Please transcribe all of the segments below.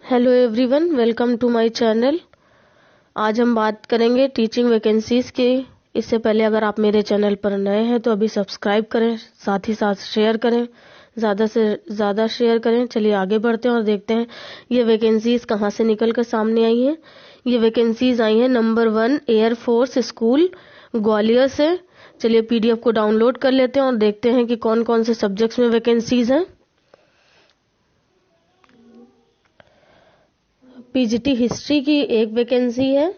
Hello everyone, welcome to my channel. आज हम बात करेंगे टीचिंग वैकेंसीज की। इससे पहले अगर आप मेरे चैनल पर नए हैं तो अभी सब्सक्राइब करें, साथ ही साथ शेयर करें, ज़्यादा से ज़्यादा शेयर करें। चलिए आगे बढ़ते हैं और देखते हैं ये वैकेंसीज कहाँ से निकल कर सामने आई हैं। ये वैकेंसीज आई हैं नंबर 1 एयरफोर्स स्कूल ग्वालियर से। चलिए PDF को डाउनलोड कर लेते हैं और देखते हैं कि कौन कौन से सब्जेक्ट्स में वैकेंसीज हैं। PGT हिस्ट्री की एक वैकेंसी है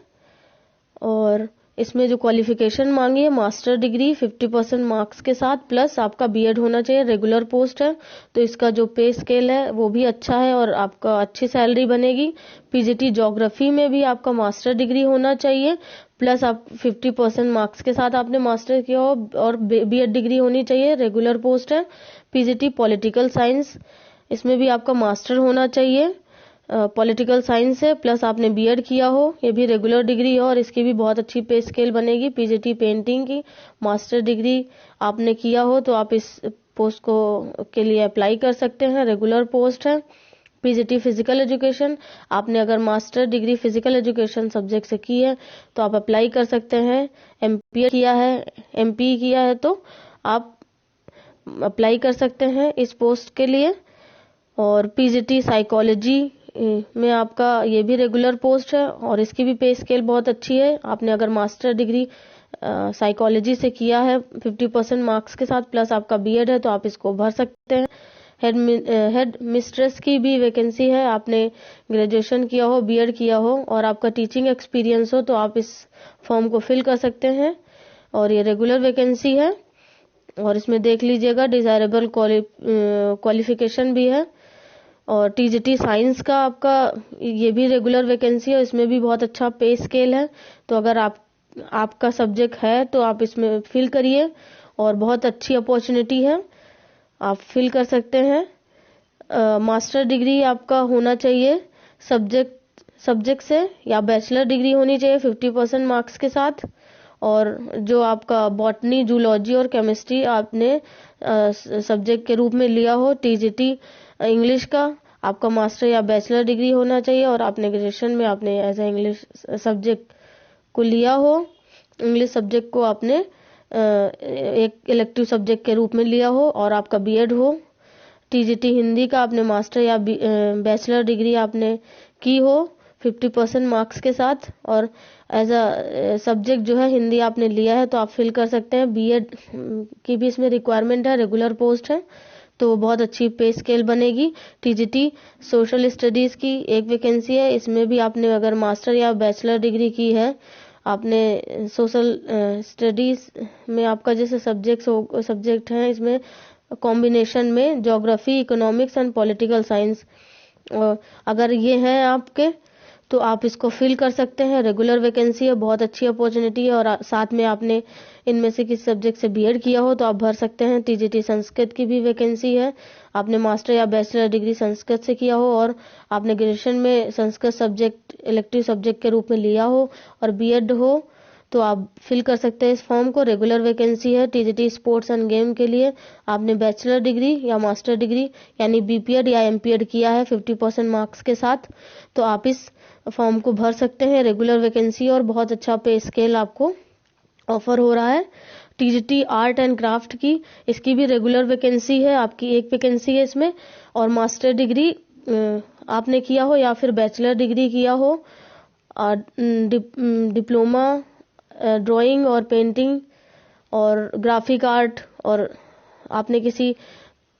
और इसमें जो क्वालिफिकेशन मांगी है मास्टर डिग्री 50% मार्क्स के साथ प्लस आपका बीएड होना चाहिए। रेगुलर पोस्ट है तो इसका जो पे स्केल है वो भी अच्छा है और आपका अच्छी सैलरी बनेगी। PGT ज्योग्राफी में भी आपका मास्टर डिग्री होना चाहिए प्लस आप 50% मार्क्स के साथ आपने मास्टर किया हो और बीएड डिग्री होनी चाहिए। रेगुलर पोस्ट है। PGT पॉलिटिकल साइंस, इसमें भी आपका मास्टर होना चाहिए। पॉलिटिकल साइंस है प्लस आपने बीएड किया हो, ये भी रेगुलर डिग्री है और इसकी भी बहुत अच्छी पे स्केल बनेगी। PGT पेंटिंग की मास्टर डिग्री आपने किया हो तो आप इस पोस्ट को के लिए अप्लाई कर सकते हैं। रेगुलर पोस्ट है। PGT फिजिकल एजुकेशन, आपने अगर master degree physical education subject से की है तो आप अप्लाई कर सकते हैं। MP किया है, MP किया है तो आप अप्लाई कर सकते हैं इस पोस्ट के लिए। और PGT साइकोलॉजी में आपका ये भी रेगुलर पोस्ट है और इसकी भी पे स्केल बहुत अच्छी है। आपने अगर मास्टर डिग्री साइकोलॉजी से किया है 50% मार्क्स के साथ प्लस आपका बीएड है तो आप इसको भर सकते हैं। हेड मिस्ट्रेस की भी वैकेंसी है। आपने ग्रेजुएशन किया हो, बीएड किया हो और आपका टीचिंग एक्सपीरियंस हो तो आप इस फॉर्म को फिल कर सकते हैं और ये रेगुलर वैकेंसी है। और इसमें देख लीजिएगा डिजायरेबल क्वालिफिकेशन भी है। और TGT साइंस का आपका ये भी रेगुलर वैकेंसी है, इसमें भी बहुत अच्छा पे स्केल है। तो अगर आपका सब्जेक्ट है तो आप इसमें फिल करिए और बहुत अच्छी अपॉर्चुनिटी है, आप फिल कर सकते हैं। मास्टर डिग्री आपका होना चाहिए सब्जेक्ट से या बैचलर डिग्री होनी चाहिए 50% मार्क्स के साथ। और जो आपका बॉटनी, जूलॉजी और केमिस्ट्री आपने सब्जेक्ट के रूप में लिया हो, TGT इंग्लिश का आपका मास्टर या बैचलर डिग्री होना चाहिए और आपने ग्रेजुएशन में आपने एज ए इंग्लिश सब्जेक्ट को लिया हो, इंग्लिश सब्जेक्ट को आपने एक इलेक्टिव सब्जेक्ट के रूप में लिया हो और आपका बीएड हो। TGT हिंदी का आपने मास्टर या बैचलर डिग्री आपने की हो 50% मार्क्स के साथ और एज अ सब्जेक्ट जो है हिंदी आपने लिया है तो आप फिल कर सकते हैं। बीएड की भी इसमें रिक्वायरमेंट है, रेगुलर पोस्ट है तो बहुत अच्छी पे स्केल बनेगी। TGT सोशल स्टडीज की एक वैकेंसी है, इसमें भी आपने अगर मास्टर या बैचलर डिग्री की है, आपने सोशल स्टडीज में आपका जैसे सब्जेक्ट है इसमें कॉम्बिनेशन में geography, economics and political science, अगर ये है आपके तो आप इसको फिल कर सकते हैं। रेगुलर वैकेंसी है, बहुत अच्छी अपॉर्चुनिटी है और साथ में आपने इनमें से किसी सब्जेक्ट से बीएड किया हो तो आप भर सकते हैं। TGT संस्कृत की भी वैकेंसी है। आपने मास्टर या बैचलर डिग्री संस्कृत से किया हो और आपने ग्रेजुएशन में संस्कृत सब्जेक्ट इलेक्टिव सब्जेक्ट के रूप में लिया हो और बीएड हो तो आप फिल कर सकते हैं इस फॉर्म को। रेगुलर वैकेंसी है। TGT स्पोर्ट्स एंड गेम के लिए आपने बैचलर डिग्री या मास्टर डिग्री यानी BPED या MPED किया है 50% मार्क्स के साथ तो आप इस फॉर्म को भर सकते हैं। रेगुलर वैकेंसी और बहुत अच्छा पे स्केल आपको ऑफर हो रहा है। TGT आर्ट एंड क्राफ्ट की, इसकी भी रेगुलर वैकेंसी है, आपकी एक वैकेंसी है इसमें और मास्टर डिग्री आपने किया हो या फिर बैचलर डिग्री किया हो, डिप्लोमा ड्राइंग और पेंटिंग और ग्राफिक आर्ट और आपने किसी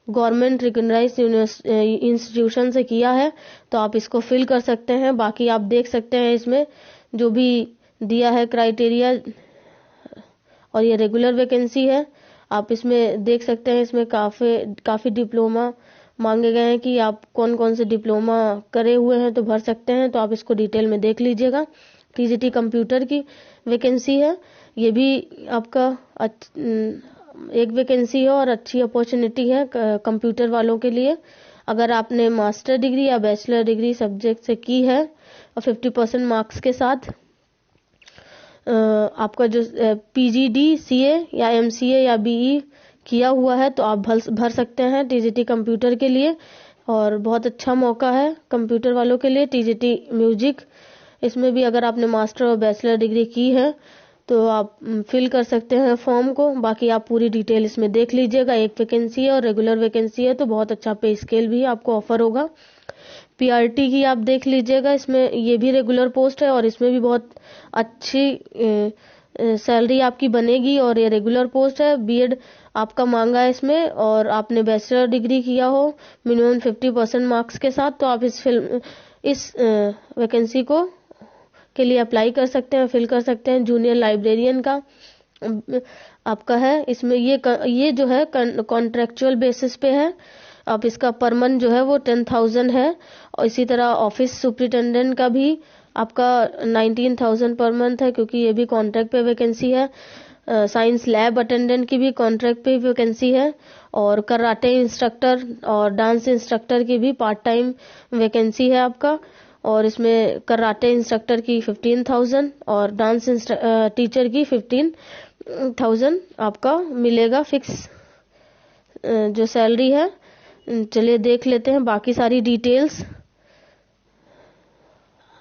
गवर्नमेंट रिकॉग्नाइज्ड इंस्टीट्यूशन से किया है तो आप इसको फिल कर सकते हैं। बाकी आप देख सकते हैं इसमें जो भी दिया है क्राइटेरिया और ये रेगुलर वैकेंसी है। आप इसमें देख सकते हैं इसमें काफ़ी डिप्लोमा मांगे गए हैं कि आप कौन कौन से डिप्लोमा करे हुए हैं तो भर सकते हैं, तो आप इसको डिटेल में देख लीजिएगा। TGT कंप्यूटर की वैकेंसी है, ये भी आपका एक वैकेंसी है और अच्छी अपॉर्चुनिटी है कंप्यूटर वालों के लिए। अगर आपने मास्टर डिग्री या बैचलर डिग्री सब्जेक्ट से की है और 50% मार्क्स के साथ आपका जो PGD CA या MCA या BE किया हुआ है तो आप भर सकते हैं TGT कंप्यूटर के लिए। और बहुत अच्छा मौका है कंप्यूटर वालों के लिए। टीजीटी म्यूजिक, इसमें भी अगर आपने मास्टर और बैचलर डिग्री की है तो आप फिल कर सकते हैं फॉर्म को। बाकी आप पूरी डिटेल इसमें देख लीजिएगा। एक वैकेंसी है और रेगुलर वैकेंसी है, तो बहुत अच्छा पे स्केल भी आपको ऑफर होगा। पीआरटी की आप देख लीजिएगा, इसमें ये भी रेगुलर पोस्ट है और इसमें भी बहुत अच्छी सैलरी आपकी बनेगी और ये रेगुलर पोस्ट है। बीएड आपका मांगा है इसमें और आपने बैचलर डिग्री किया हो मिनिमम 50% मार्क्स के साथ, तो आप इस वैकेंसी को के लिए अप्लाई कर सकते हैं, फिल कर सकते हैं। जूनियर लाइब्रेरियन का आपका है। इसमें ये जो है कॉन्ट्रेक्चुअल बेसिस पे है। अब इसका पर मंथ जो है वो 10,000 है। और इसी तरह ऑफिस सुपरिटेंडेंट का भी आपका 19,000 पर मंथ है, क्योंकि ये भी कॉन्ट्रैक्ट पे वैकेंसी है। साइंस लैब अटेंडेंट की भी कॉन्ट्रैक्ट पे वैकेंसी है। और कराटे इंस्ट्रक्टर और डांस इंस्ट्रक्टर की भी पार्ट टाइम वैकेंसी है आपका। और इसमें कराटे इंस्ट्रक्टर की 15,000 और डांस टीचर की 15,000 आपका मिलेगा फिक्स जो सैलरी है। चलिए देख लेते हैं बाकी सारी डिटेल्स।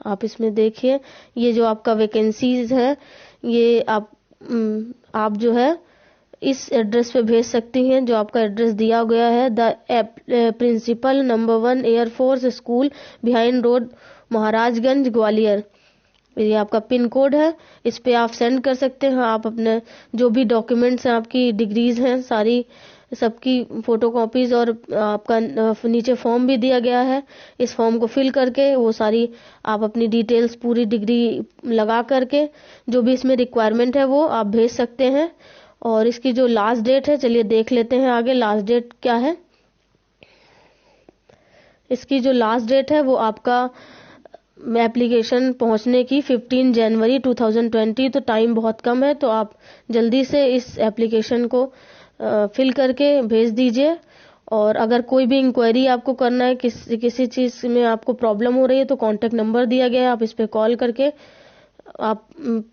आप इसमें देखिए, ये जो आपका वैकेंसीज है ये आप जो है इस एड्रेस पे भेज सकती हैं, जो आपका एड्रेस दिया गया है। The principle number 1 air force school behind road Maharajganj Gwalior, ये आपका पिन कोड है। इस पे आप सेंड कर सकते हैं। आप अपने जो भी डॉक्यूमेंट्स हैं, आपकी डिग्रीज हैं सारी, सबकी फोटोकॉपीज और आपका नीचे फॉर्म भी दिया गया है। इस फॉर्म को फिल करके वो सारी आप अपनी डिटेल्स पूरी डिग्री लगा करके जो भी इसमें रिक्वायरमेंट है वो आप भेज सकते हैं। और इसकी जो लास्ट डेट है, चलिए देख लेते हैं आगे लास्ट डेट क्या है। इसकी जो लास्ट डेट है वो आपका एप्लीकेशन पहुंचने की 15 जनवरी 2020, तो टाइम बहुत कम है। तो आप जल्दी से इस एप्लीकेशन को फिल करके भेज दीजिए। और अगर कोई भी इंक्वायरी आपको करना है, किसी चीज में आपको प्रॉब्लम हो रही है, तो कांटेक्ट नंबर दिया गया है, आप इस पे कॉल करके आप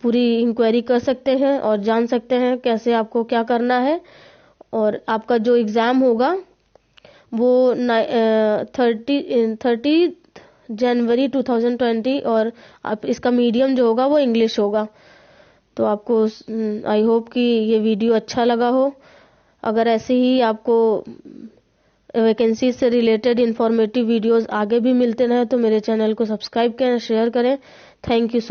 पूरी इंक्वायरी कर सकते हैं और जान सकते हैं कैसे आपको क्या करना है। और आपका जो एग्जाम होगा वो 30 जनवरी 2020 और आप इसका मीडियम जो होगा वो इंग्लिश होगा। तो आपको आई होप कि ये वीडियो अच्छा लगा हो। अगर ऐसे ही आपको वैकेंसी से रिलेटेड इंफॉर्मेटिव वीडियोस आगे भी मिलते रहे तो मेरे चैनल को सब्सक्राइब करें, शेयर करें। Thank you.